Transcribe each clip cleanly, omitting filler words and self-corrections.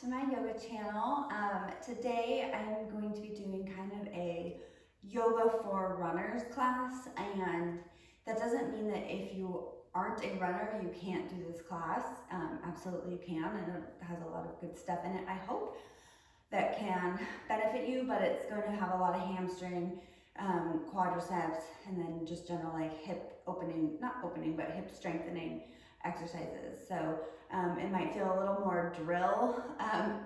to my yoga channel. Today I'm going to be doing kind of a yoga for runners class, and that doesn't mean that if you aren't a runner you can't do this class. Absolutely you can, and it has a lot of good stuff in it, I hope, that can benefit you, but it's going to have a lot of hamstring, quadriceps, and then just general like hip opening, not opening, but hip strengthening exercises. So it might feel a little more drill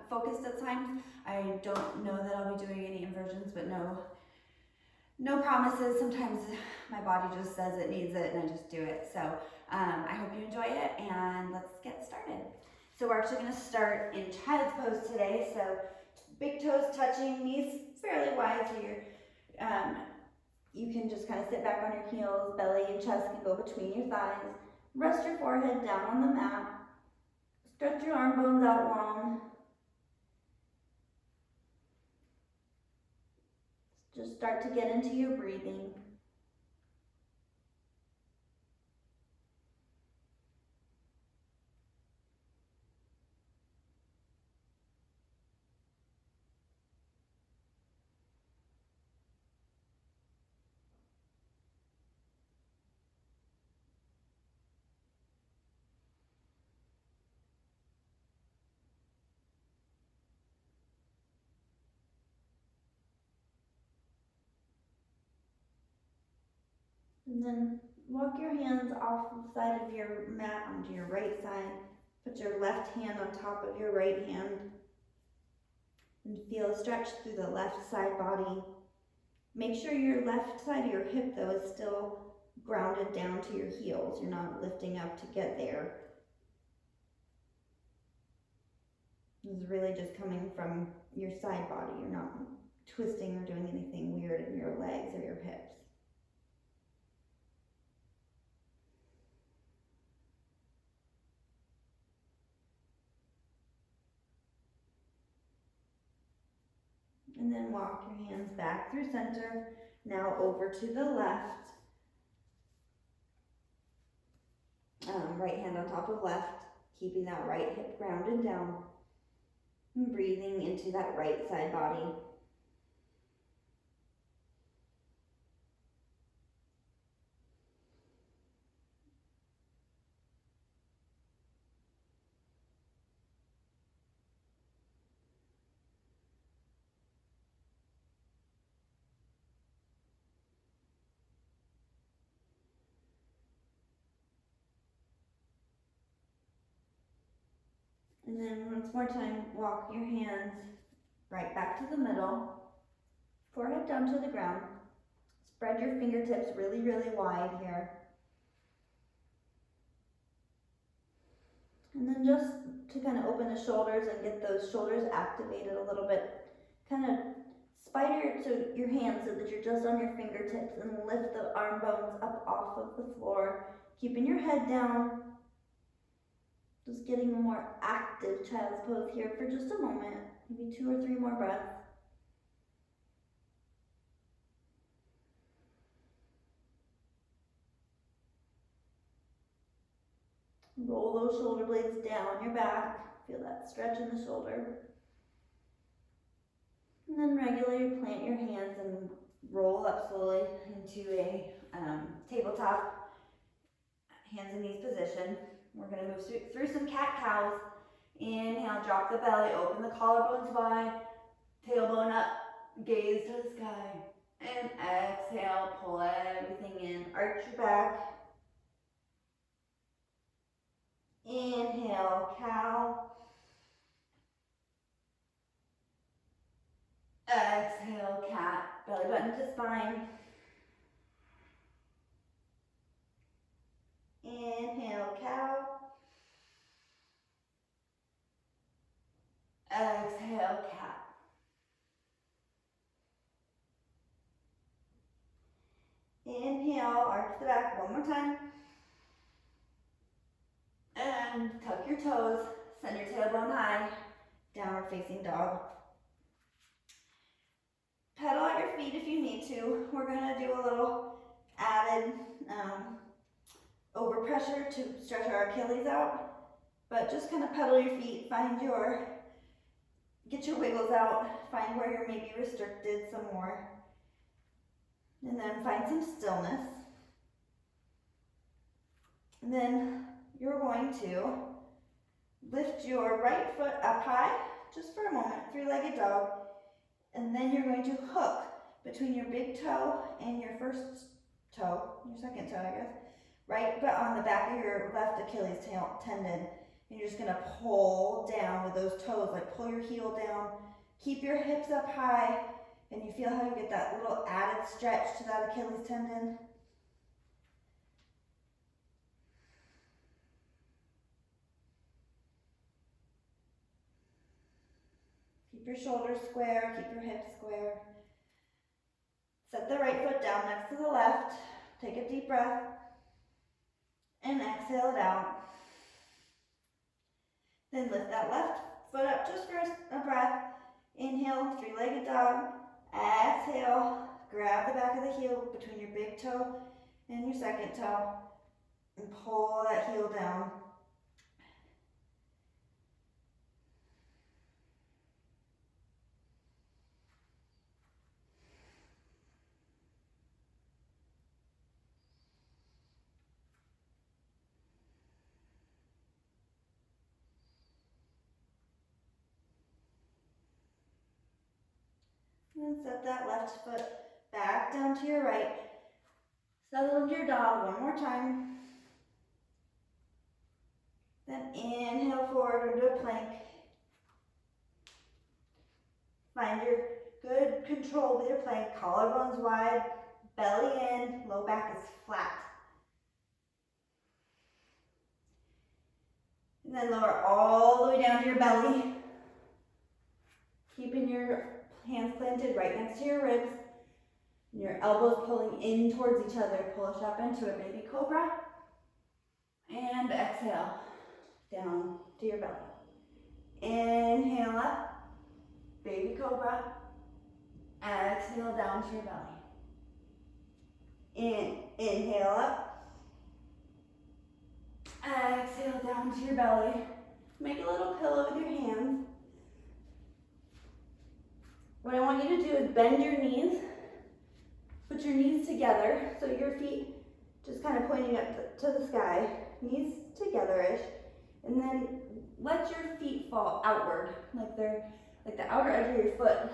focused at times. I don't know that I'll be doing any inversions, but no promises. Sometimes my body just says it needs it and I just do it. So I hope you enjoy it, and let's get started. So we're actually going to start in child's pose today. So big toes touching, knees fairly wide, so you can just kind of sit back on your heels, belly and chest can go between your thighs. Rest your forehead down on the mat. Stretch your arm bones out long. Just start to get into your breathing. And then walk your hands off the side of your mat onto your right side. Put your left hand on top of your right hand. And feel a stretch through the left side body. Make sure your left side of your hip, though, is still grounded down to your heels. You're not lifting up to get there. This is really just coming from your side body. You're not twisting or doing anything weird in your legs or your hips. And then walk your hands back through center. Now over to the left. Right hand on top of left, keeping that right hip grounded down. And breathing into that right side body. And then once more time, walk your hands right back to the middle. Forehead down to the ground. Spread your fingertips really, really wide here. And then just to kind of open the shoulders and get those shoulders activated a little bit, kind of spider your hands so that you're just on your fingertips, and lift the arm bones up off of the floor, keeping your head down. Just getting a more active child's pose here for just a moment, maybe 2 or 3 more breaths. Roll those shoulder blades down your back. Feel that stretch in the shoulder. And then regularly plant your hands and roll up slowly into a tabletop, hands and knees position. We're going to move through some cat-cows. Inhale, drop the belly, open the collarbones wide, tailbone up, gaze to the sky. And exhale, pull everything in, arch your back. Inhale, cow. Exhale, cat. Belly button to spine. Inhale, cow. Exhale, cat. Inhale, arch the back one more time. And tuck your toes, send your tailbone high, downward facing dog. Pedal at your feet if you need to. We're gonna do a little added overpressure to stretch our Achilles out, but just kind of pedal your feet, find your Get your wiggles out, find where you're maybe restricted some more, and then find some stillness. And then you're going to lift your right foot up high, just for a moment, three-legged dog, and then you're going to hook between your big toe and your first toe, your second toe, I guess, right but on the back of your left Achilles tendon. And you're just gonna pull down with those toes, like pull your heel down, keep your hips up high, and you feel how you get that little added stretch to that Achilles tendon. Keep your shoulders square, keep your hips square. Set the right foot down next to the left. Take a deep breath and exhale it out. Then lift that left foot up just for a breath. Inhale, three-legged dog. Exhale, grab the back of the heel between your big toe and your second toe and pull that heel down. And then set that left foot back down to your right. Settle into your dog one more time. Then inhale forward into a plank. Find your good control with your plank. Collarbones wide, belly in, low back is flat. And then lower all the way down to your belly. Keeping your hands planted right next to your ribs. And your elbows pulling in towards each other. Push up into a baby cobra. And exhale down to your belly. Inhale up, baby cobra. Exhale down to your belly. Inhale up. Exhale down to your belly. Make a little pillow with your hands. What I want you to do is bend your knees. Put your knees together, so your feet just kind of pointing up to the sky. Knees together-ish. And then let your feet fall outward, like they're like the outer edge of your foot.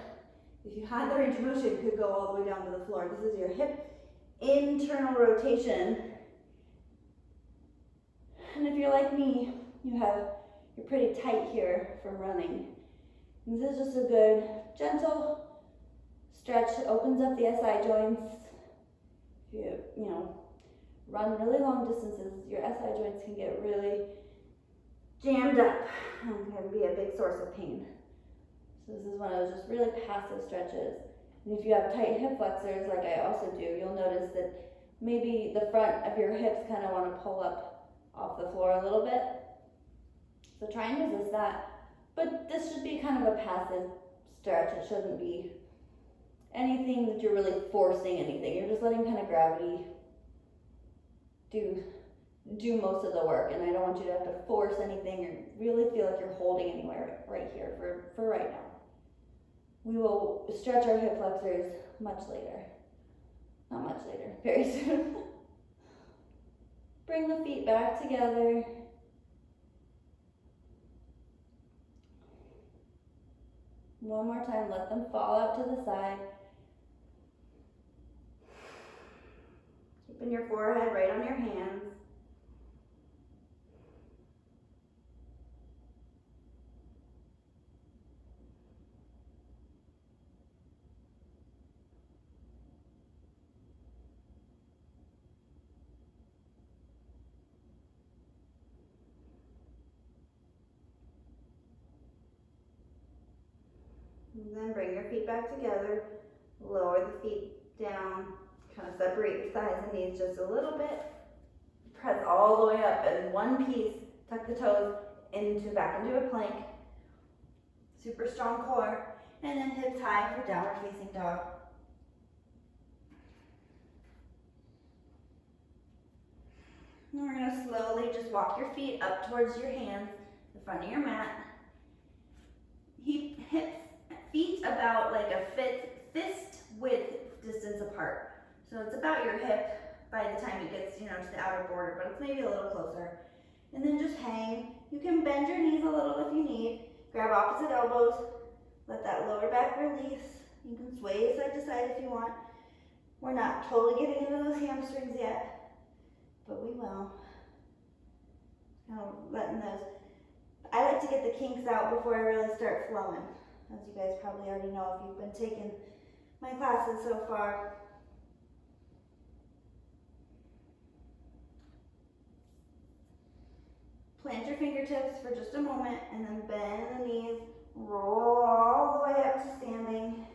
If you had the range of motion, could go all the way down to the floor. This is your hip internal rotation. And if you're like me, you're pretty tight here from running. And this is just a good, gentle stretch. It opens up the SI joints. If you run really long distances, your SI joints can get really jammed up and can be a big source of pain. So this is one of those just really passive stretches. And if you have tight hip flexors, like I also do, you'll notice that maybe the front of your hips kind of want to pull up off the floor a little bit. So try and resist that. But this should be kind of a passive stretch. It shouldn't be anything that you're really forcing anything. You're just letting kind of gravity do most of the work, and I don't want you to have to force anything or really feel like you're holding anywhere right here for right now. We will stretch our hip flexors much later. Not much later, very soon. Bring the feet back together. One more time, let them fall out to the side. Keeping your forehead right on your hands. And then bring your feet back together, lower the feet down, kind of separate your thighs and knees just a little bit. Press all the way up in one piece, tuck the toes back into a plank. Super strong core, and then hips high for downward facing dog. And we're gonna slowly just walk your feet up towards your hands, the front of your mat. feet about like a fist width distance apart. So it's about your hip by the time it gets, to the outer border, but it's maybe a little closer. And then just hang. You can bend your knees a little if you need. Grab opposite elbows. Let that lower back release. You can sway side to side if you want. We're not totally getting into those hamstrings yet, but we will. Letting those. I like to get the kinks out before I really start flowing, as you guys probably already know if you've been taking my classes so far. Plant your fingertips for just a moment and then bend the knees, roll all the way up to standing,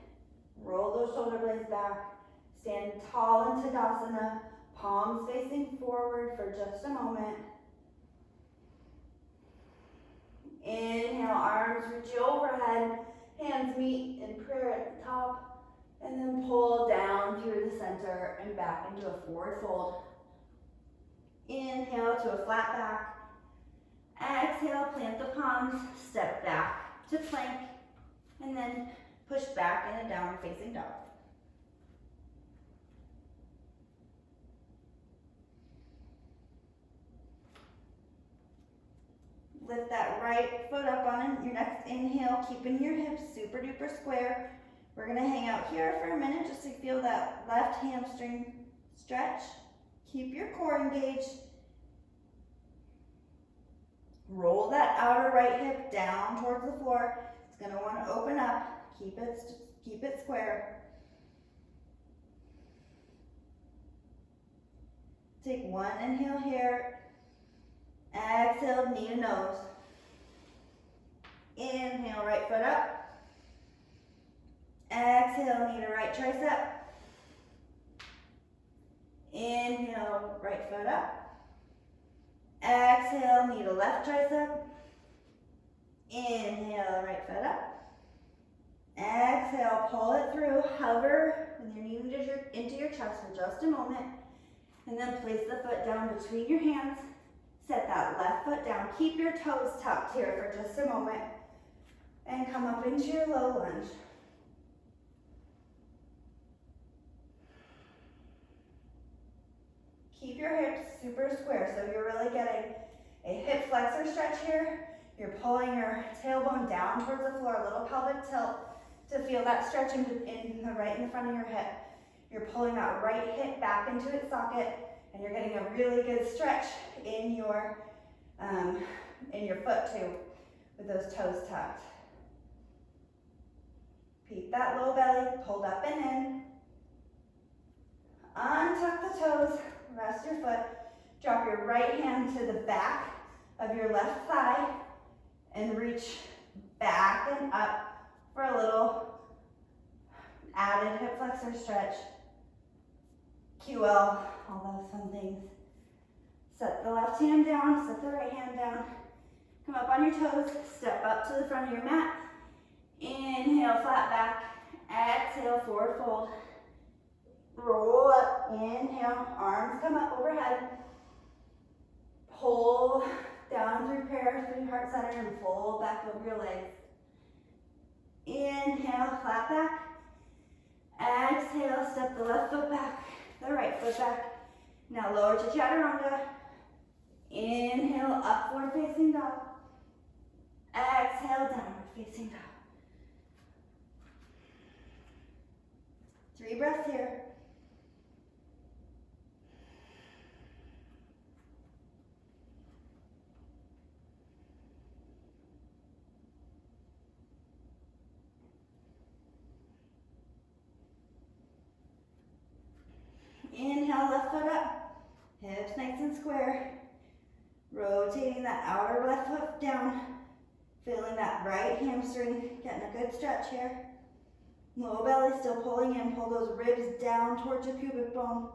roll those shoulder blades back, stand tall in Tadasana, palms facing forward for just a moment. Inhale, arms reach overhead, hands meet in prayer at the top, and then pull down through the center and back into a forward fold. Inhale to a flat back. Exhale, plant the palms, step back to plank, and then push back in a downward facing dog. Lift that right foot up on your next inhale, keeping your hips super duper square. We're gonna hang out here for a minute just to feel that left hamstring stretch. Keep your core engaged. Roll that outer right hip down towards the floor. It's gonna wanna open up. Keep it square. Take one inhale here. Exhale, knee to nose. Inhale, right foot up. Exhale, knee to right tricep. Inhale, right foot up. Exhale, knee to left tricep. Inhale, right foot up. Exhale, pull it through. Hover with your knee into your chest for just a moment. And then place the foot down between your hands. Set that left foot down. Keep your toes tucked here for just a moment. And come up into your low lunge. Keep your hips super square, so you're really getting a hip flexor stretch here. You're pulling your tailbone down towards the floor, a little pelvic tilt to feel that stretch in the right in the front of your hip. You're pulling that right hip back into its socket, and you're getting a really good stretch in your foot too, with those toes tucked. Keep that low belly pulled up and in. Untuck the toes. Rest your foot. Drop your right hand to the back of your left thigh and reach back and up for a little added hip flexor stretch. QL, all those fun things. Set the left hand down, set the right hand down. Come up on your toes, step up to the front of your mat. Inhale, flat back. Exhale, forward fold. Roll up, inhale, arms come up overhead. Pull down through prayer, through heart center, and fold back over your legs. Inhale, flat back. Exhale, step the left foot back, the right foot back. Now lower to chaturanga. Inhale, upward facing dog. Exhale, downward facing dog. 3 breaths here. Inhale, left foot up, hips nice and square. Rotating that outer left foot down, feeling that right hamstring, getting a good stretch here. Low belly still pulling in, pull those ribs down towards your pubic bone.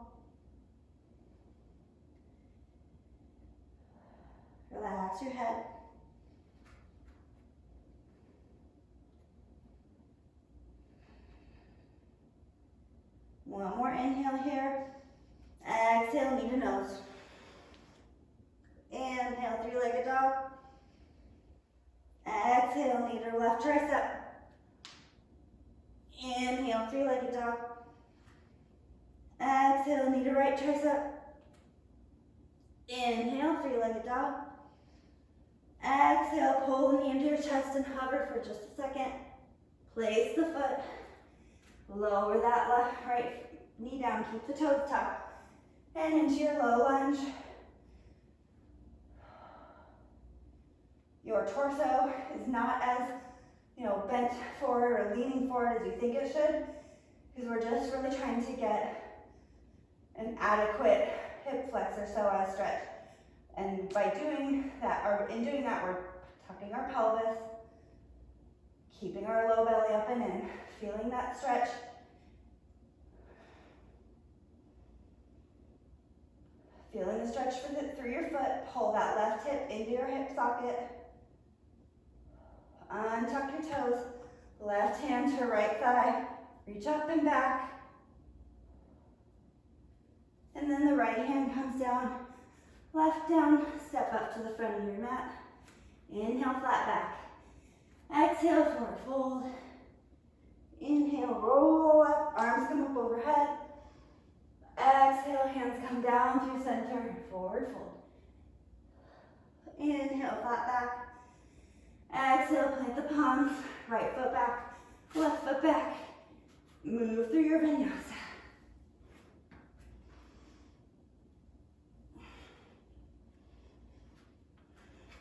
Relax your head. One more inhale here. Exhale, knee to nose. Inhale, 3-legged dog. Exhale, knee to left tricep. Inhale, three-legged dog. Exhale, knee to right tricep. Inhale, three-legged dog. Exhale, pull the knee into your chest and hover for just a second. Place the foot. Lower that left, right knee down. Keep the toes tucked. And into your low lunge. Your torso is not as, bent forward or leaning forward as you think it should, because we're just really trying to get an adequate hip flexor psoas stretch. And by doing that, or in doing that, we're tucking our pelvis, keeping our low belly up and in, feeling that stretch. Feeling the stretch through your foot. Pull that left hip into your hip socket. Untuck your toes. Left hand to right thigh. Reach up and back. And then the right hand comes down. Left down. Step up to the front of your mat. Inhale, flat back. Exhale, forward fold. Inhale, roll up. Arms come up overhead. Exhale, hands come down through center, forward fold. Inhale, flat back. Exhale, plant the palms, right foot back, left foot back. Move through your vinyasa.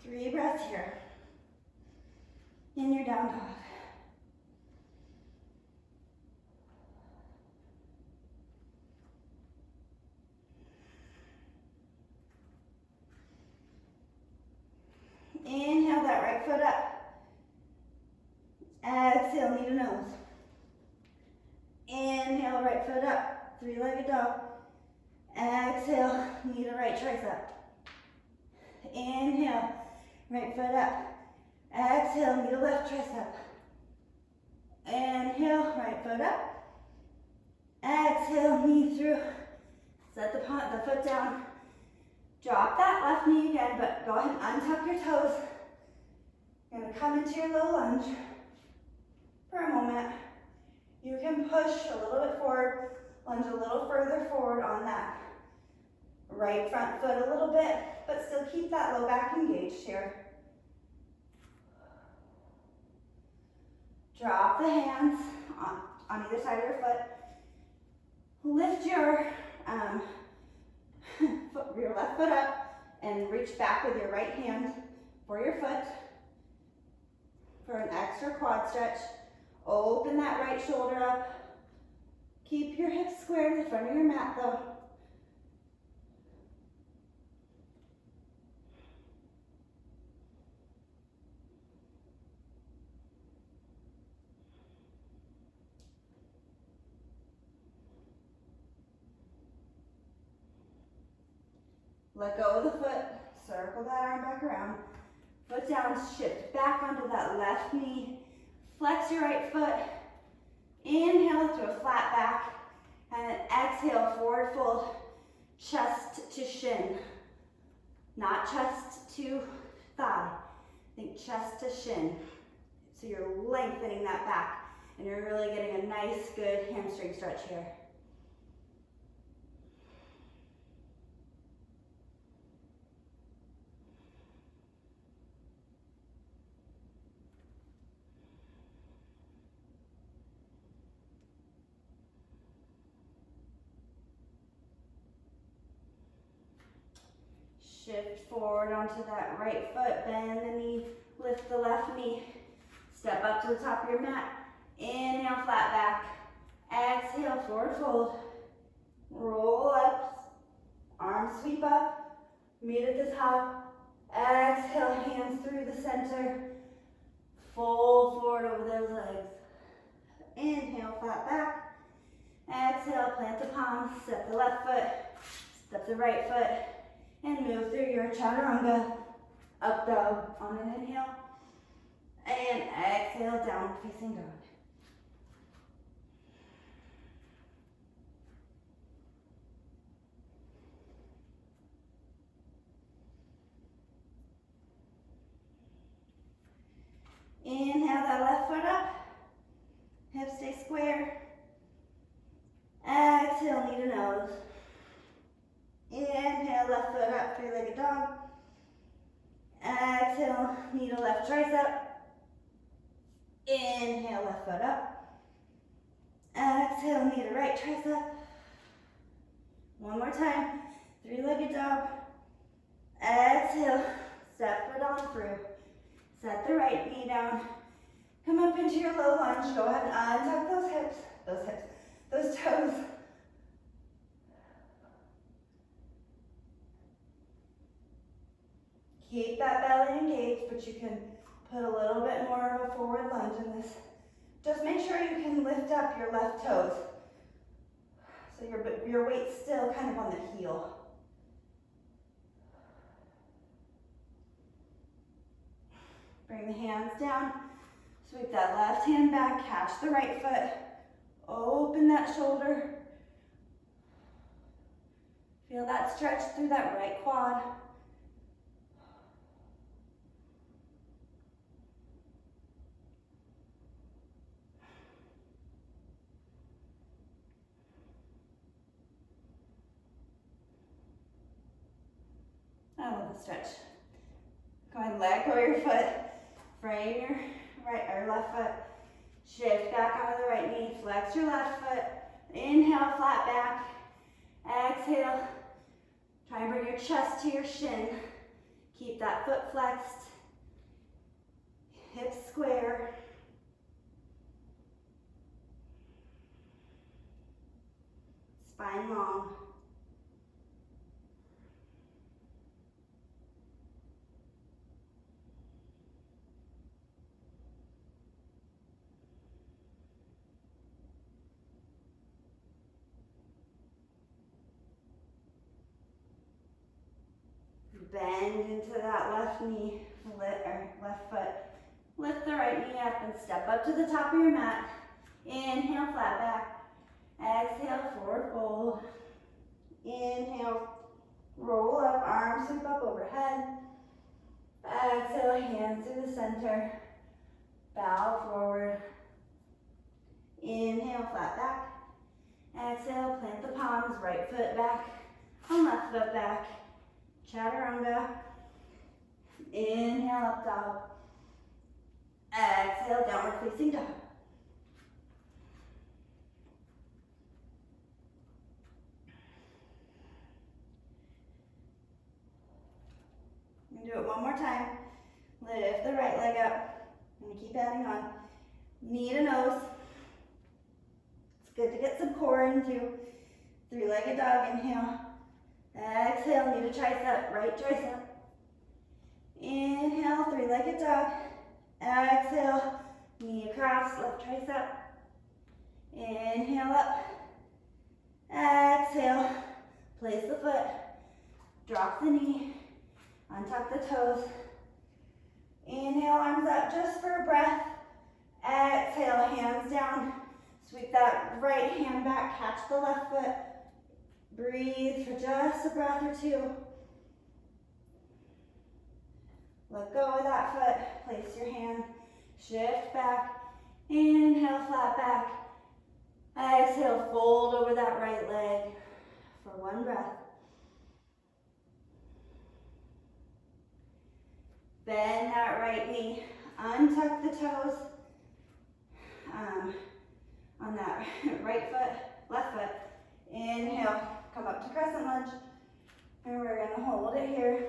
Three breaths here. In your down dog. Inhale that right foot up. Exhale, knee to nose. Inhale, right foot up. Three-legged dog. Exhale, knee to right tricep. Inhale, right foot up. Exhale, knee to left tricep. Inhale, right foot up. Exhale, knee through. Set the foot down. Drop that left knee again, but go ahead and untuck your toes. You're going to come into your low lunge for a moment. You can push a little bit forward, lunge a little further forward on that right front foot a little bit, but still keep that low back engaged here. Drop the hands on either side of your foot. Lift your left foot up and reach back with your right hand for your foot for an extra quad stretch. Open that right shoulder up. Keep your hips square to the front of your mat though. Let go of the foot, circle that arm back around. Foot down, shift back onto that left knee. Flex your right foot. Inhale to a flat back. And then exhale, forward fold, chest to shin. Not chest to thigh. Think chest to shin. So you're lengthening that back. And you're really getting a nice, good hamstring stretch here. Shift forward onto that right foot, bend the knee, lift the left knee, step up to the top of your mat, inhale, flat back, exhale, forward fold, roll up, arms sweep up, meet at the top, exhale, hands through the center, fold forward over those legs, inhale, flat back, exhale, plant the palms, step the left foot, step the right foot, and move through your chaturanga, up dog on an inhale, and exhale, down facing dog. Inhale that left foot up, hips stay square. tricep. Inhale, left foot up. Exhale, knee to right tricep. One more time. Three-legged dog. Exhale, step foot on through. Set the right knee down. Come up into your low lunge. Go ahead and untuck those hips, those toes. Keep that belly engaged, but you can put a little bit more of a forward lunge in this. Just make sure you can lift up your left toes. So your weight's still kind of on the heel. Bring the hands down. Sweep that left hand back, catch the right foot. Open that shoulder. Feel that stretch through that right quad. I love the stretch. Go ahead and let go of your foot. Frame your right or left foot. Shift back onto the right knee. Flex your left foot. Inhale, flat back. Exhale. Try and bring your chest to your shin. Keep that foot flexed. Hips square. Spine long. Bend into that left knee, left foot. Lift the right knee up and step up to the top of your mat. Inhale, flat back. Exhale, forward fold. Inhale, roll up, arms sweep up overhead. Exhale, hands to the center. Bow forward. Inhale, flat back. Exhale, plant the palms, right foot back, and left foot back. Chaturanga. Inhale, up dog. Exhale, downward facing dog. I'm gonna do it one more time. Lift the right leg up. I'm gonna keep adding on. Knee to nose. It's good to get some core into. Three-legged dog, inhale. Exhale, knee to tricep, right tricep. Inhale, three-legged dog. Exhale, knee across, left tricep. Inhale up. Exhale, place the foot. Drop the knee. Untuck the toes. Inhale, arms up just for a breath. Exhale, hands down. Sweep that right hand back, catch the left foot. Breathe for just a breath or two. Let go of that foot. Place your hand. Shift back. Inhale, flat back. Exhale, fold over that right leg for one breath. Bend that right knee. Untuck the toes on that right foot, left foot. Inhale, come up to crescent lunge. And we're gonna hold it here.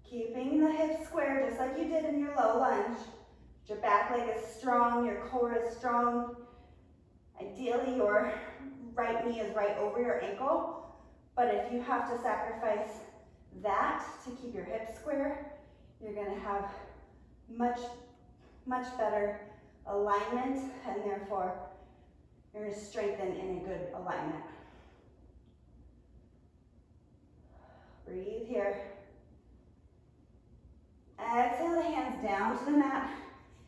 Keeping the hips square just like you did in your low lunge. Your back leg is strong, your core is strong. Ideally, your right knee is right over your ankle. But if you have to sacrifice that to keep your hips square, you're gonna have much better alignment, and therefore you're gonna strengthen in a good alignment. Breathe here. Exhale the hands down to the mat.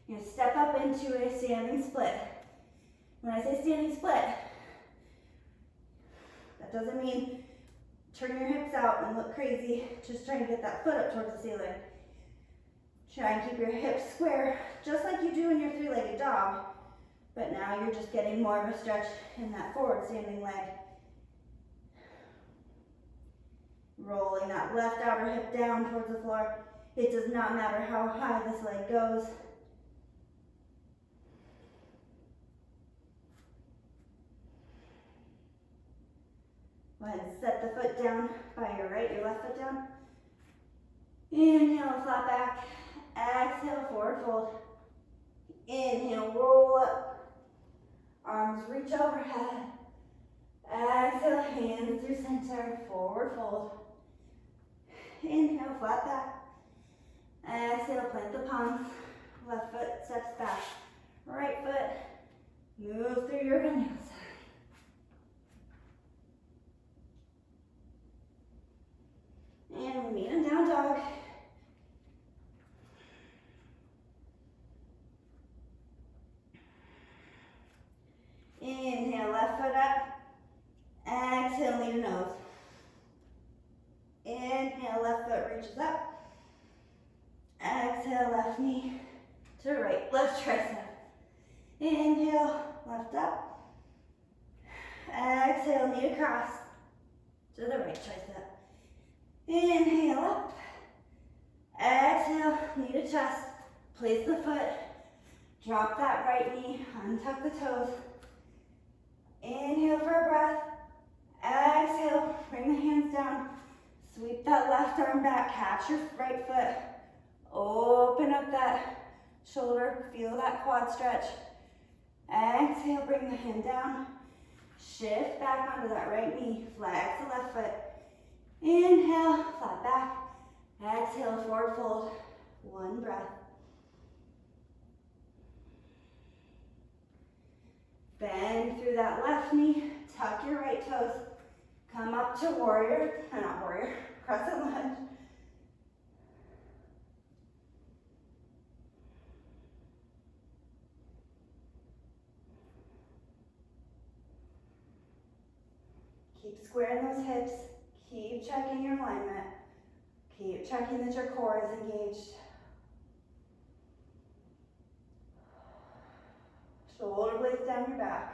You're gonna step up into a standing split. When I say standing split, that doesn't mean turn your hips out and look crazy, just trying to get that foot up towards the ceiling. Try and keep your hips square, just like you do in your three-legged dog, but now you're just getting more of a stretch in that forward standing leg. Rolling that left outer hip down towards the floor. It does not matter how high this leg goes. Go ahead and set the foot down by your left foot down. Inhale, flat back. Exhale, forward fold. Inhale, roll up. Arms reach overhead. Exhale, hands through center, forward fold. Inhale, flat back. Exhale, plant the palms. Left foot steps back. Right foot, move through your vinyasa. And we meet in down dog. Inhale, left foot up. Exhale, knee to nose. Inhale, left foot reaches up. Exhale, left knee to right, left tricep. Inhale, left up. Exhale, knee across to the right tricep. Inhale up. Exhale, knee to chest. Place the foot. Drop that right knee. Untuck the toes. Inhale for a breath. Exhale, bring the hands down. Sweep that left arm back. Catch your right foot. Open up that shoulder. Feel that quad stretch. Exhale, bring the hand down. Shift back onto that right knee. Flex the left foot. Inhale, flat back. Exhale, forward fold. One breath. Bend through that left knee. Tuck your right toes. Come up to crescent lunge. Keep squaring those hips. Keep checking your alignment. Keep checking that your core is engaged. Shoulder blades down your back.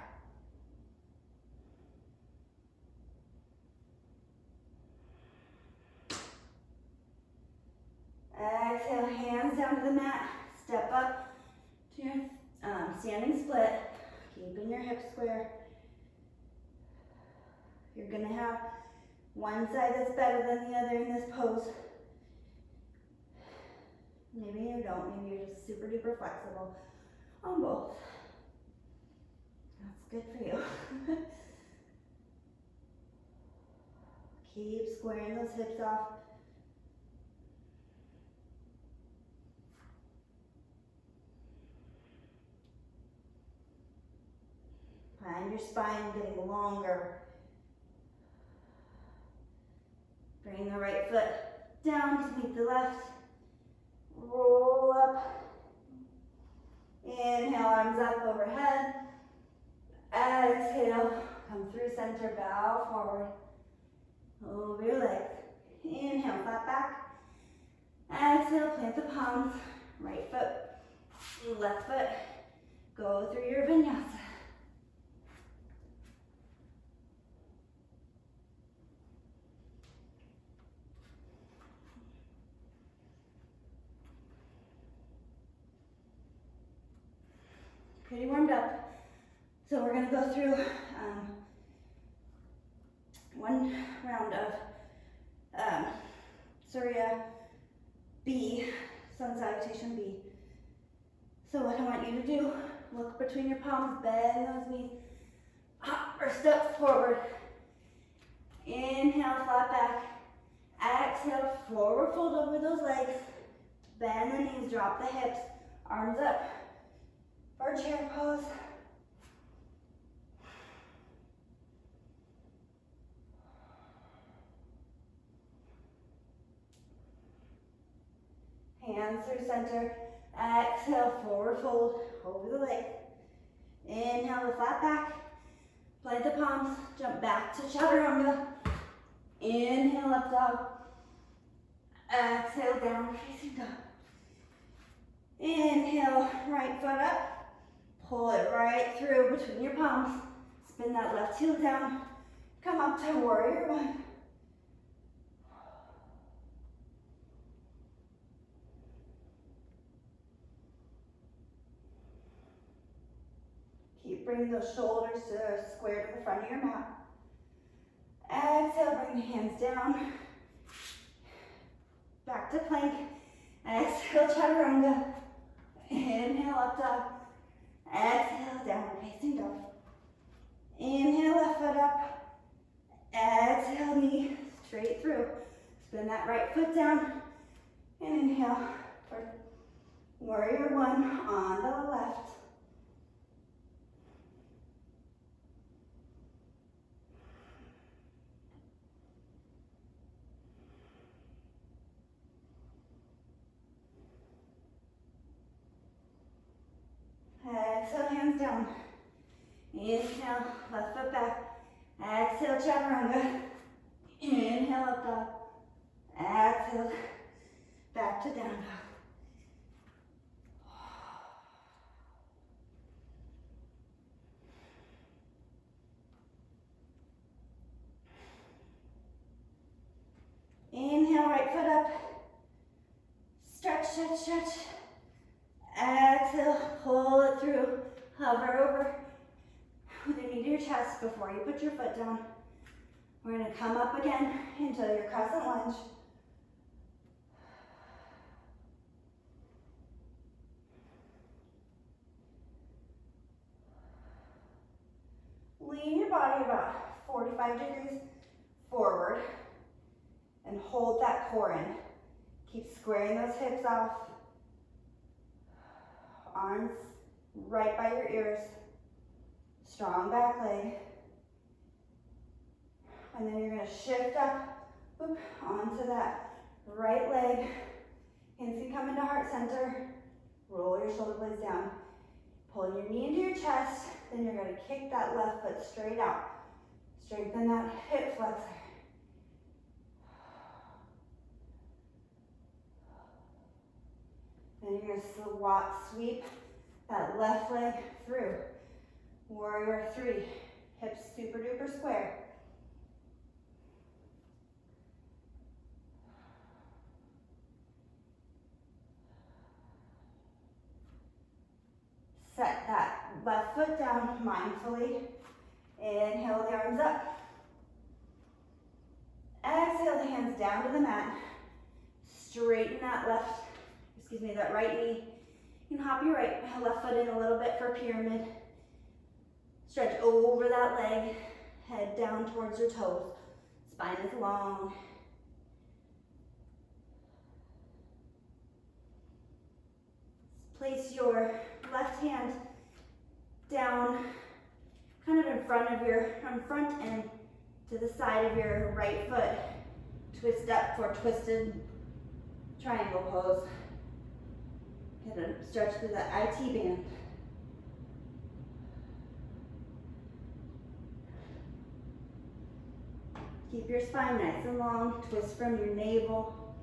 Exhale, hands down to the mat. Step up to your standing split. Keeping your hips square. You're going to have one side that's better than the other in this pose. Maybe you don't. Maybe you're just super duper flexible on both. That's good for you. Keep squaring those hips off. Find your spine getting longer. Bring the right foot down to meet the left. Roll up. Inhale, arms up overhead. Exhale, come through center, bow forward. Over your legs. Inhale, flat back. Exhale, plant the palms. Right foot, left foot. Go through your vinyasa. Pretty warmed up. So we're going to go through one round of Surya B, Sun Salutation B. So what I want you to do, look between your palms, bend those knees, hop or step forward. Inhale, flat back. Exhale, forward fold over those legs. Bend the knees, drop the hips, arms up for chair pose. Hands through center. Exhale, forward fold over the leg. Inhale the flat back. Plant the palms. Jump back to chaturanga. Inhale, up dog. Exhale, down facing dog. Inhale, right foot up. Pull it right through between your palms. Spin that left heel down. Come up to warrior one. bringing those shoulders to square to the front of your mat. Exhale, bring the hands down. Back to plank. Exhale, chaturanga. Inhale, up dog. Exhale, downward facing dog. Inhale, left foot up. Exhale, knee straight through. Spin that right foot down. And inhale for warrior one on the left. Exhale, hands down. Inhale, left foot back. Exhale, chaturanga. Inhale, up dog. Exhale, back to down dog. Inhale, right foot up. Stretch, stretch, stretch. Exhale, pull it through. Hover over with the knee to your chest before you put your foot down. We're going to come up again into your crescent lunge. Lean your body about 45 degrees forward and hold that core in. Keep squaring those hips off. Arms right by your ears. Strong back leg. And then you're going to shift up onto that right leg. Hands can come into heart center. Roll your shoulder blades down. Pull your knee into your chest. Then you're going to kick that left foot straight out. Strengthen that hip flexor. Then you're going to sweep that left leg through. Warrior three. Hips super duper square. Set that left foot down mindfully. Inhale the arms up. Exhale the hands down to the mat. Straighten that that right knee. You can hop your left foot in a little bit for pyramid. Stretch over that leg. Head down towards your toes. Spine is long. Place your left hand down kind of in front and to the side of your right foot. Twist up for twisted triangle pose. Get a stretch through that IT band. Keep your spine nice and long. Twist from your navel.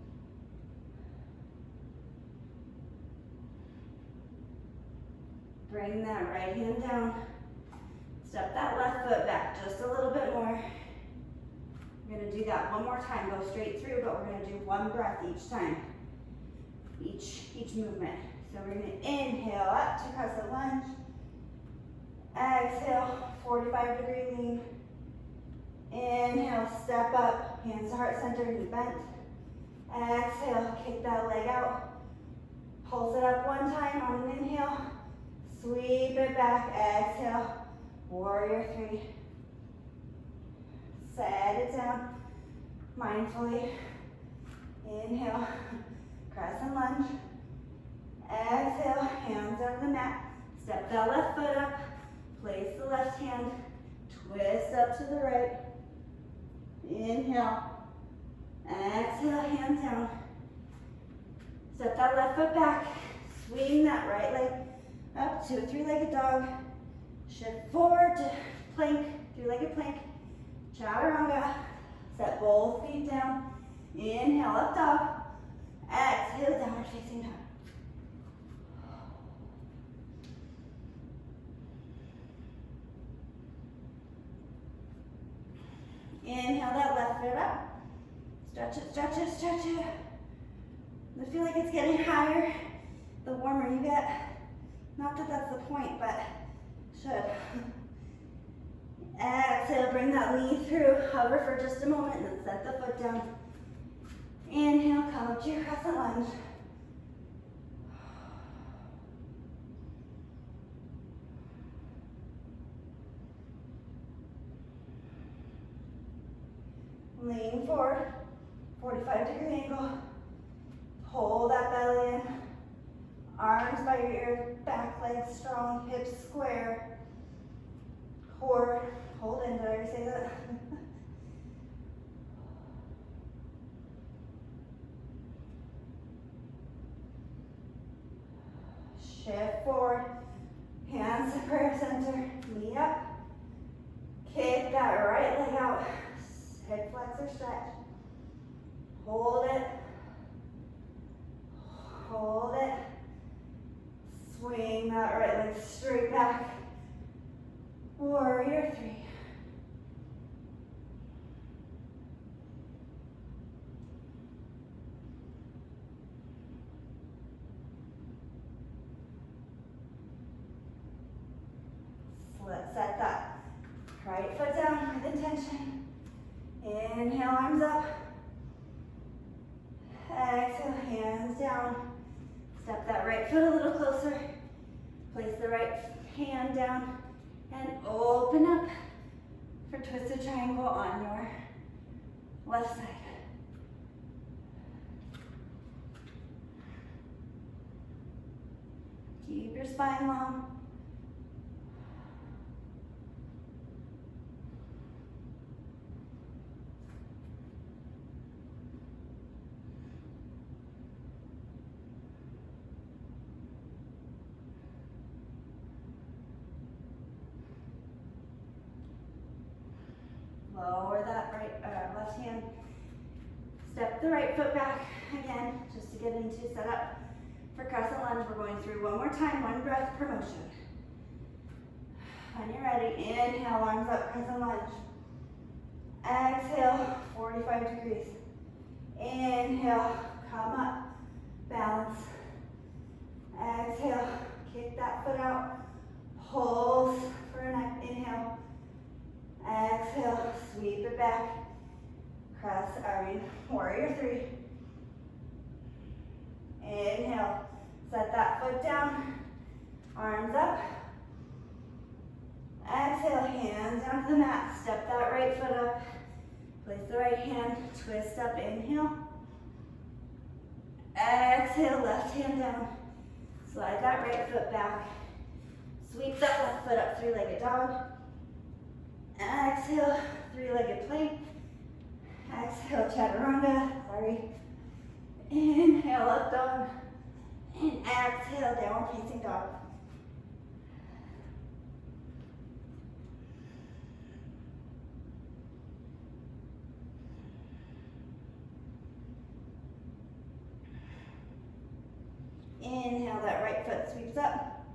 Bring that right hand down. Step that left foot back just a little bit more. We're going to do that one more time. Go straight through, but we're going to do one breath each time. Each movement. So we're going to inhale up to crescent lunge. Exhale, 45-degree lean. Inhale, step up, hands to heart center, knee bent. Exhale, kick that leg out. Pulse it up one time on an inhale. Sweep it back, exhale, warrior three. Set it down mindfully. Inhale, crescent lunge. Exhale, hands on the mat. Step that left foot up. Place the left hand. Twist up to the right. Inhale. Exhale, hands down. Step that left foot back. Swing that right leg up to a three-legged dog. Shift forward to plank, three-legged plank. Chaturanga. Set both feet down. Inhale, up dog. Exhale, downward facing dog. Inhale that left foot up. Stretch it, stretch it, stretch it. I feel like it's getting higher the warmer you get. Not that that's the point, but should. bring that knee through, hover for just a moment, and then set the foot down. Inhale, come up to your crescent lunge. Lean forward, 45-degree angle. Hold that belly in. Arms by your ears, back legs strong, hips square. Core, hold in, did I already say that? Shift forward, hands to prayer center, knee up. Kick that right leg out, hip flexor stretch. Hold it, hold it. Swing that right leg straight back. Warrior 3. So let's set that right foot down with intention. Inhale, arms up. Exhale, hands down. Step that right foot a little closer. Place the right hand down and open up for twisted triangle on your left side. Keep your spine long. Lower that left hand. Step the right foot back again, just to get into setup for crescent lunge. We're going through one more time, one breath per motion. When you're ready, inhale, arms up, crescent lunge. Exhale, 45 degrees. Inhale, come up, balance. Exhale, kick that foot out. Pulse for an inhale. Exhale, sweep it back. Warrior 3. Inhale, set that foot down. Arms up. Exhale, hands down to the mat. Step that right foot up. Place the right hand, twist up, inhale. Exhale, left hand down. Slide that right foot back. Sweep that left foot up, three-legged dog. Exhale, three-legged plank. Exhale, chaturanga, sorry. Inhale, up dog. And exhale, downward facing dog. Inhale, that right foot sweeps up.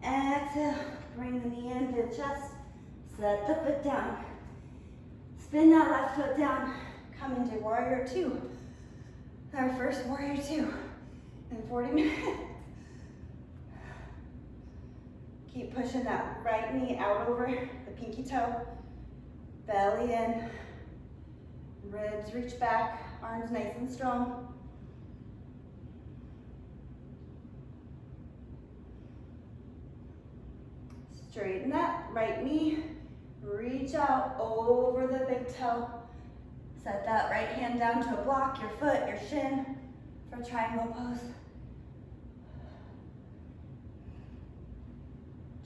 Exhale, bring the knee into the chest. Set the foot down. Spin that left foot down. Come into warrior 2. Our first warrior 2 in 40 minutes. Keep pushing that right knee out over the pinky toe. Belly in. Ribs reach back. Arms nice and strong. Straighten that right knee. Reach out over the big toe. Set that right hand down to a block, your foot, your shin, for triangle pose.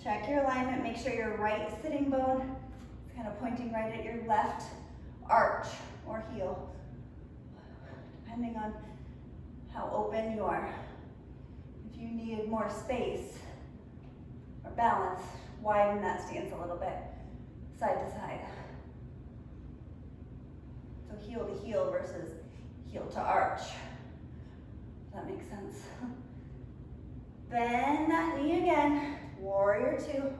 Check your alignment, make sure your right sitting bone is kind of pointing right at your left arch or heel, depending on how open you are. If you need more space or balance, widen that stance a little bit, side to side. So heel to heel versus heel to arch. Does that make sense? Bend that knee again, warrior 2.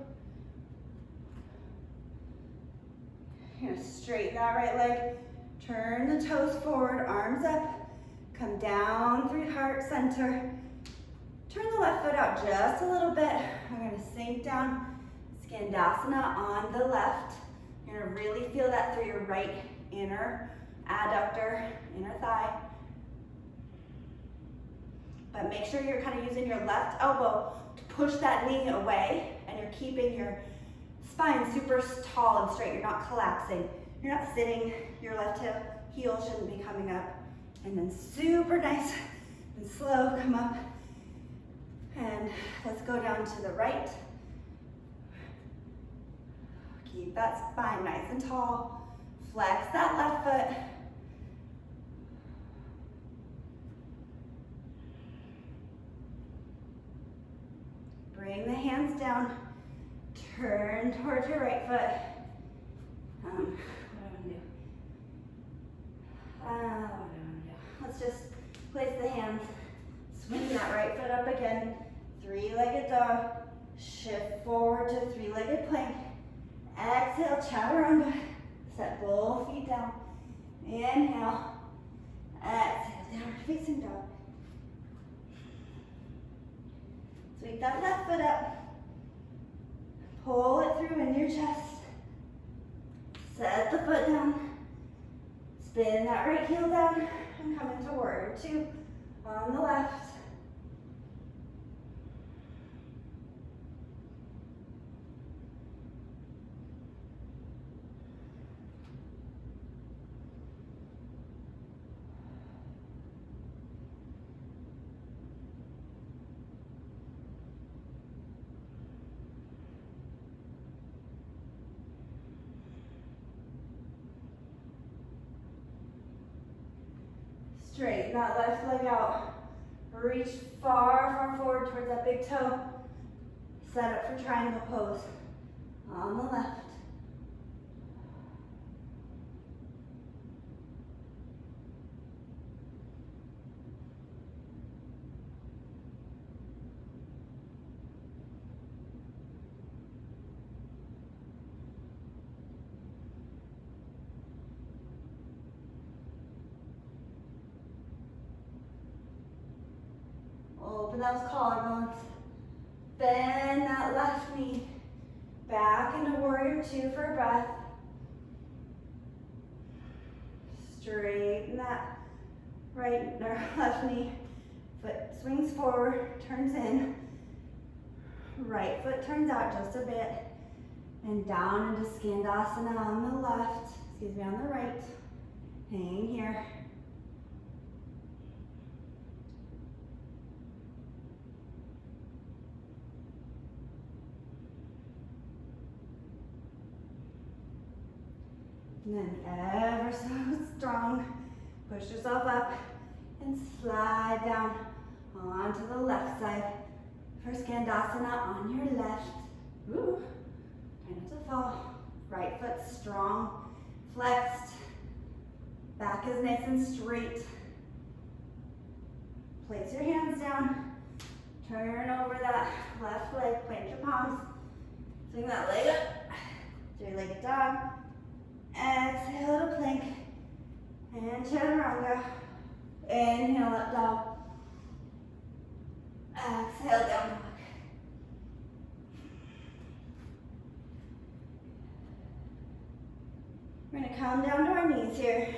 You're gonna straighten that right leg, turn the toes forward, arms up, come down through heart center. Turn the left foot out just a little bit. We're gonna sink down, Skandasana on the left. You're gonna really feel that through your right inner adductor, inner thigh. But make sure you're kind of using your left elbow to push that knee away, and you're keeping your spine super tall and straight. You're not collapsing. You're not sitting. Your left heel shouldn't be coming up. And then super nice and slow, come up. And let's go down to the right. Keep that spine nice and tall. Flex that left foot. Bring the hands down. Turn towards your right foot. What do I want to do? Let's just place the hands. Swing that right foot up again. Three-legged dog. Shift forward to three-legged plank. Exhale, chaturanga. Set both feet down. Inhale. Exhale, downward facing dog. Sweep that left foot up. Pull it through into your chest. Set the foot down. Spin that right heel down and come into warrior two on the left. Straighten that left leg out. Reach far, far forward towards that big toe. Set up for triangle pose on the left. Open those collarbones. Bend that left knee. Back into warrior two for a breath. Straighten that right or left knee. Foot swings forward, turns in. Right foot turns out just a bit. And down into Skandasana on the left. Excuse me, on the right. Hang here. And then ever so strong, push yourself up and slide down onto the left side for Skandasana on your left. Ooh, try not to fall. Right foot strong, flexed. Back is nice and straight. Place your hands down. Turn over that left leg, plant your palms. Swing that leg up. Three-legged dog. Exhale to plank and chaturanga. Inhale up dog. Exhale down dog. We're going to come down to our knees here.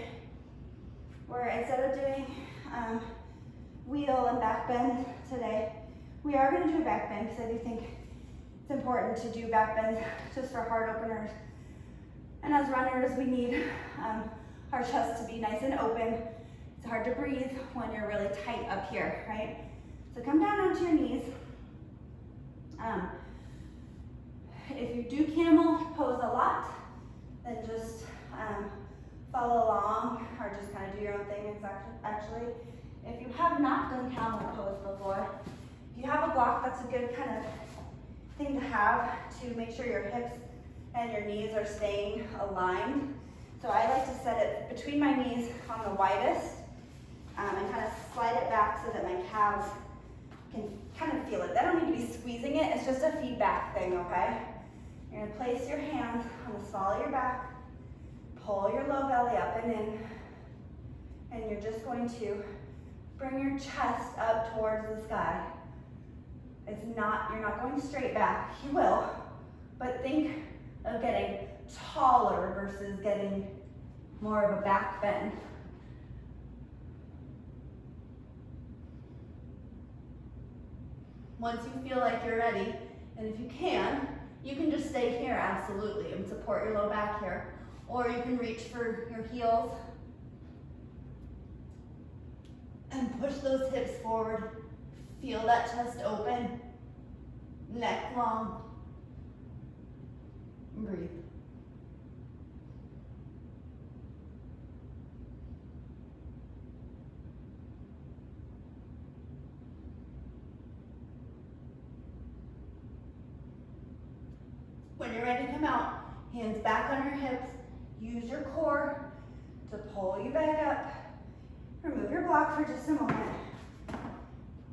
Where instead of doing wheel and back bend today, we are going to do a back bend because I do think it's important to do back bends just for heart openers. And as runners, we need our chest to be nice and open. It's hard to breathe when you're really tight up here, right? So come down onto your knees. If you do camel pose a lot, then just follow along or just kind of do your own thing. Actually, if you have not done camel pose before, if you have a block, that's a good kind of thing to have to make sure your hips and your knees are staying aligned. So I like to set it between my knees on the widest and kind of slide it back so that my calves can kind of feel it. They don't need to be squeezing it, it's just a feedback thing, okay? You're gonna place your hands on the small of your back, pull your low belly up and in, and you're just going to bring your chest up towards the sky. You're not going straight back, you will, but think of getting taller versus getting more of a back bend. Once you feel like you're ready, and if you can just stay here, absolutely, and support your low back here. Or you can reach for your heels and push those hips forward. Feel that chest open, neck long. Breathe. When you're ready to come out, hands back on your hips. Use your core to pull you back up. Remove your block for just a moment.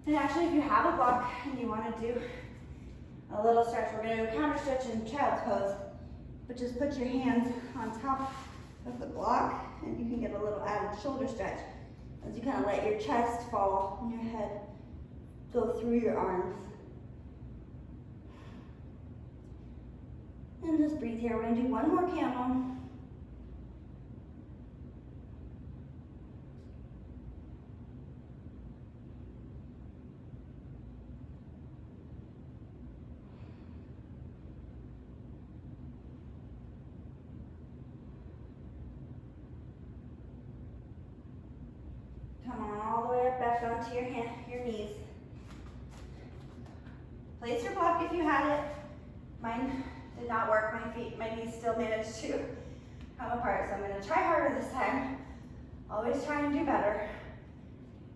And actually, if you have a block and you want to do a little stretch, we're going to do a counter stretch in child's pose. But just put your hands on top of the block and you can get a little added shoulder stretch as you kind of let your chest fall and your head go through your arms. And just breathe here. We're going to do one more camel. Come on, all the way up back onto your knees. Place your block if you had it. Mine did not work. My knees still managed to come apart, so I'm going to try harder this time. Always try and do better.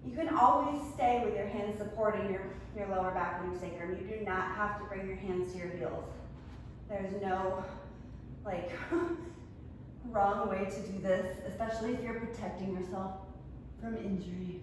You can always stay with your hands supporting your lower back and your sacrum. You do not have to bring your hands to your heels. There's no wrong way to do this, especially if you're protecting yourself from injury.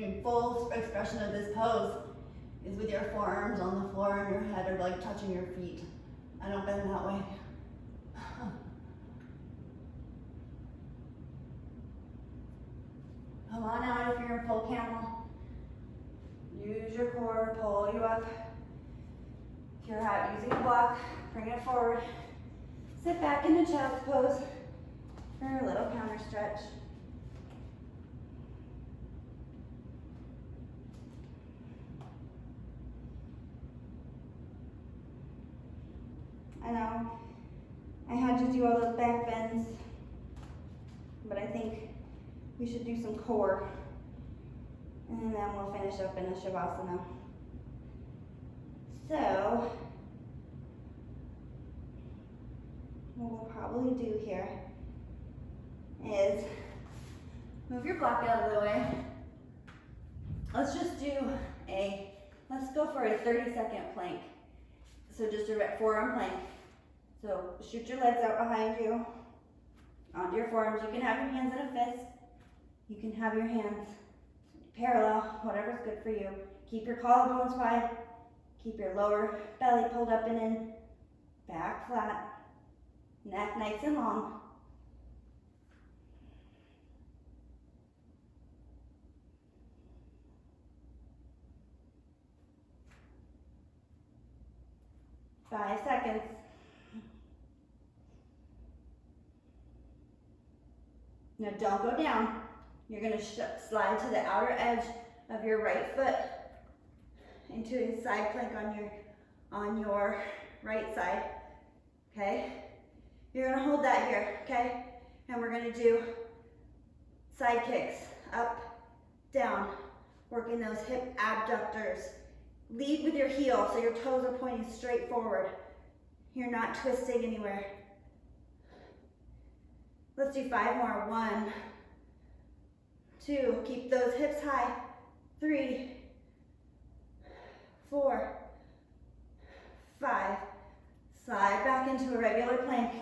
And full expression of this pose is with your forearms on the floor and your head are like touching your feet. I don't bend that way. Come on out if you're in full camel. Use your core, pull you up. If you're out using a block, bring it forward. Sit back in the child's pose for a little counter stretch. I know I had to do all those back bends, but I think we should do some core, and then we'll finish up in a Shavasana. So, what we'll probably do here is move your block out of the way. Let's go for a 30-second plank. So just a forearm plank. So shoot your legs out behind you, onto your forearms. You can have your hands in a fist. You can have your hands parallel, whatever's good for you. Keep your collarbones wide. Keep your lower belly pulled up and in. Back flat. Neck nice and long. Five seconds. Now don't go down. You're going to slide to the outer edge of your right foot into a side plank on your right side. Okay? You're going to hold that here, okay? And we're going to do side kicks, up, down, working those hip abductors. Lead with your heel so your toes are pointing straight forward. You're not twisting anywhere. Let's do 5 more. 1, 2, keep those hips high. 3, 4, 5. Slide back into a regular plank.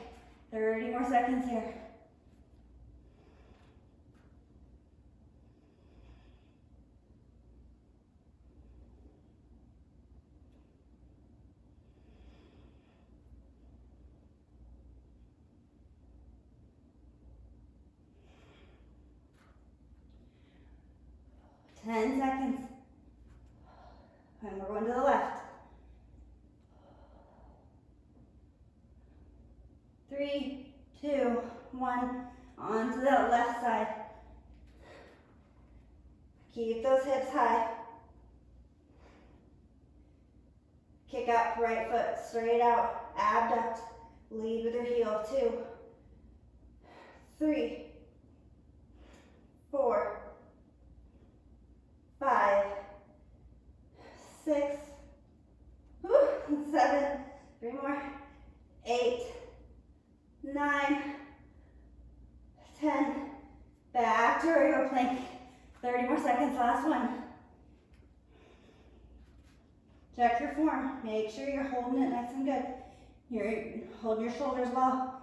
30 more seconds here. 10 seconds. And we're going to the left. 3, 2, 1. Onto that left side. Keep those hips high. Kick out right foot straight out. Abduct. Lead with your heel. 2, 3, 4, 5, 6, 7, 3 more, 8, 9, 10. Back to warrior plank. 30 more seconds, last one. Check your form. Make sure you're holding it nice and good. You're holding your shoulders well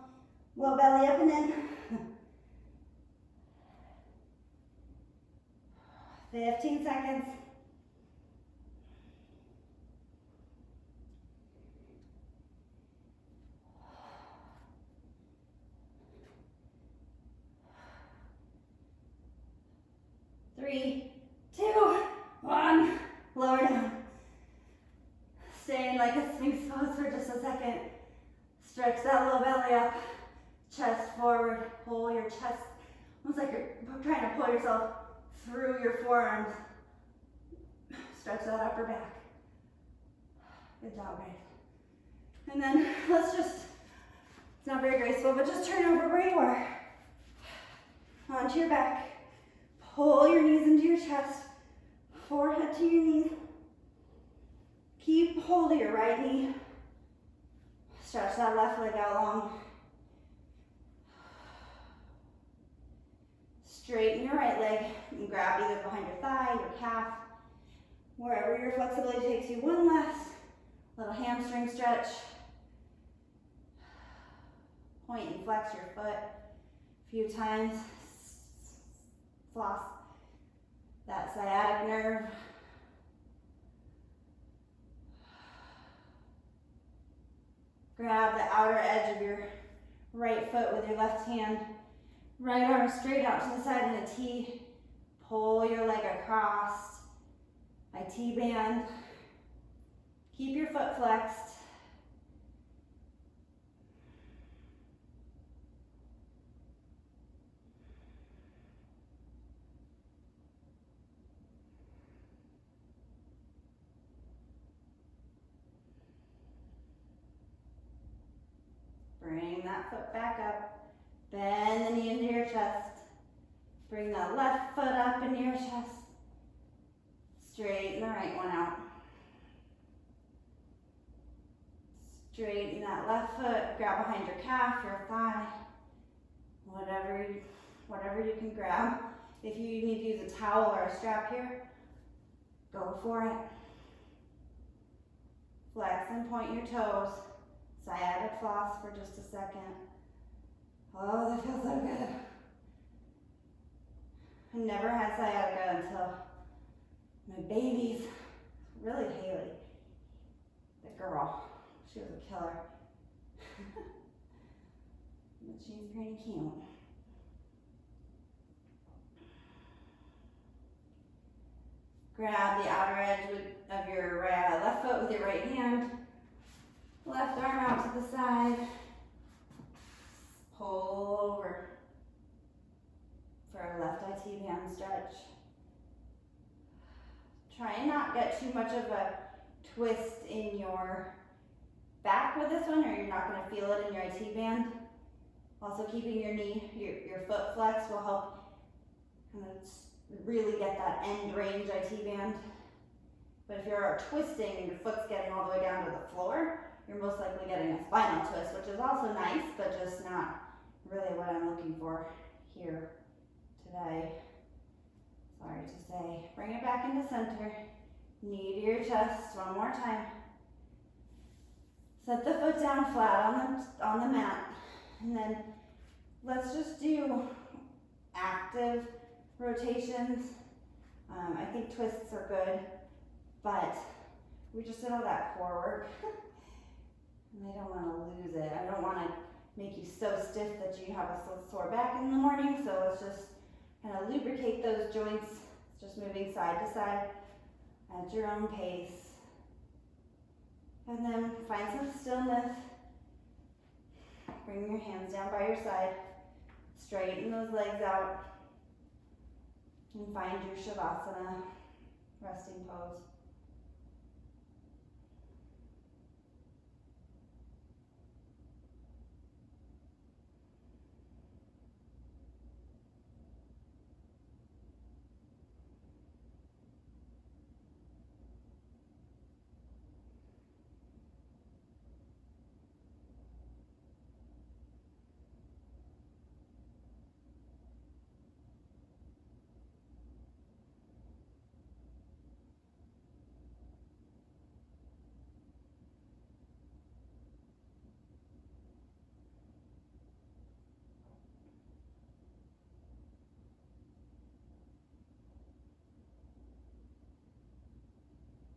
belly up and in. 15 seconds. Three, 2, 1. Lower down. Stay in like a sphinx pose for just a second. Stretch that low belly up. Chest forward. Pull your chest. Almost like you're trying to pull yourself through your forearms. Stretch that upper back. Good job, guys. And then let's just, it's not very graceful, but just turn over where you are. Onto your back. Pull your knees into your chest. Forehead to your knees. Keep hold of your right knee. Stretch that left leg out long. Straighten your right leg and grab either behind your thigh, your calf, wherever your flexibility takes you. One last little hamstring stretch. Point and flex your foot a few times. Floss that sciatic nerve. Grab the outer edge of your right foot with your left hand. Right arm straight out to the side in a T. Pull your leg across. I T-band. Keep your foot flexed. Bring that foot back up. Bend the knee into your chest. Bring that left foot up into your chest. Straighten the right one out. Straighten that left foot. Grab behind your calf, your thigh. Whatever you can grab. If you need to use a towel or a strap here, go for it. Flex and point your toes. Sciatic floss for just a second. Oh, that feels so good. I never had sciatica until my babies, really Haley, the girl, she was a killer. But she's pretty cute. Grab the outer edge of your left foot with your right hand. Left arm out to the side. Pull over for a left IT band stretch. Try and not get too much of a twist in your back with this one, or you're not going to feel it in your IT band. Also, keeping your knee, your foot flexed will help kind of really get that end range IT band. But if you're twisting and your foot's getting all the way down to the floor, you're most likely getting a spinal twist, which is also nice, but just not really what I'm looking for here today. Sorry to say. Bring it back into center. Knee to your chest one more time. Set the foot down flat on the mat. And then let's just do active rotations. I think twists are good, but we just did all that core work. And I don't want to lose it. I don't want to make you so stiff that you have a sore back in the morning. So let's just kind of lubricate those joints. It's Just moving side to side at your own pace. And then find some stillness. Bring your hands down by your side. Straighten those legs out. And find your Shavasana resting pose.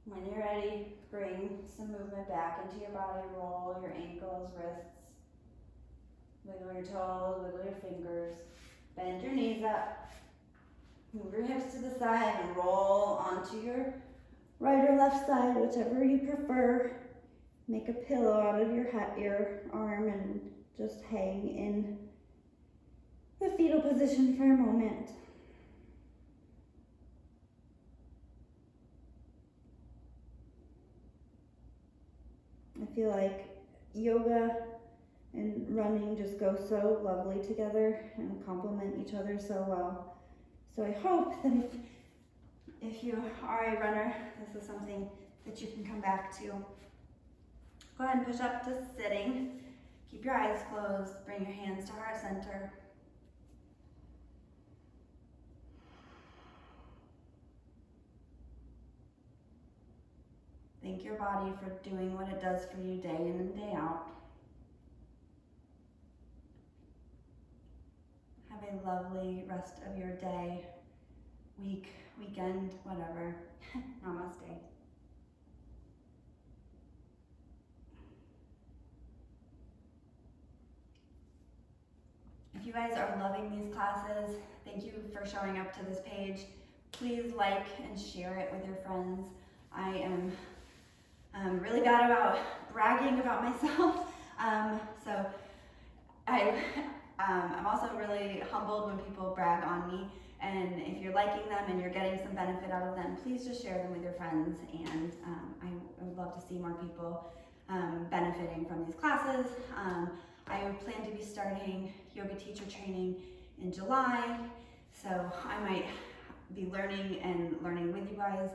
When you're ready, bring some movement back into your body. Roll your ankles, wrists. Wiggle your toes, wiggle your fingers. Bend your knees up. Move your hips to the side and roll onto your right or left side, whichever you prefer. Make a pillow out of your arm and just hang in the fetal position for a moment. I feel like yoga and running just go so lovely together and complement each other so well. So I hope that if you are a runner, this is something that you can come back to. Go ahead and push up to sitting. Keep your eyes closed. Bring your hands to heart center. Thank your body for doing what it does for you day in and day out. Have a lovely rest of your day, week, weekend, whatever. Namaste. If you guys are loving these classes, thank you for showing up to this page. Please like and share it with your friends. I am really bad about bragging about myself, so I'm also really humbled when people brag on me, and if you're liking them and you're getting some benefit out of them, please just share them with your friends, and I would love to see more people benefiting from these classes. I plan to be starting yoga teacher training in July, so I might be learning with you guys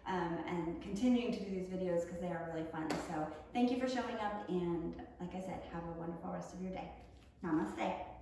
and continuing to do these videos because they are really fun. So thank you for showing up, and like I said, have a wonderful rest of your day. Namaste.